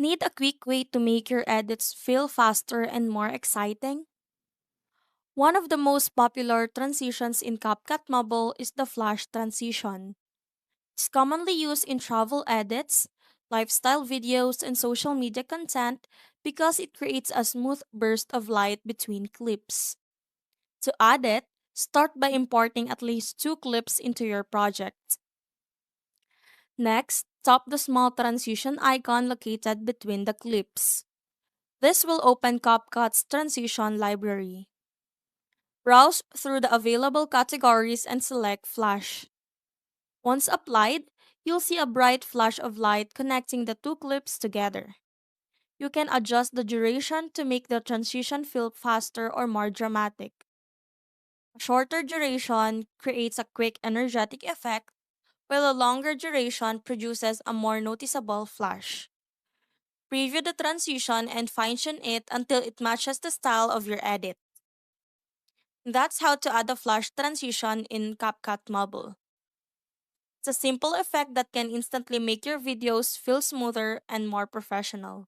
Need a quick way to make your edits feel faster and more exciting? One of the most popular transitions in CapCut Mobile is the flash transition. It's commonly used in travel edits, lifestyle videos, and social media content because it creates a smooth burst of light between clips. To add it, start by importing at least two clips into your project. Next, tap the small transition icon located between the clips. This will open CapCut's transition library. Browse through the available categories and select Flash. Once applied, you'll see a bright flash of light connecting the two clips together. You can adjust the duration to make the transition feel faster or more dramatic. A shorter duration creates a quick, energetic effect, while a longer duration produces a more noticeable flash. Preview the transition and fine tune it until it matches the style of your edit. That's how to add a flash transition in CapCut Mobile. It's a simple effect that can instantly make your videos feel smoother and more professional.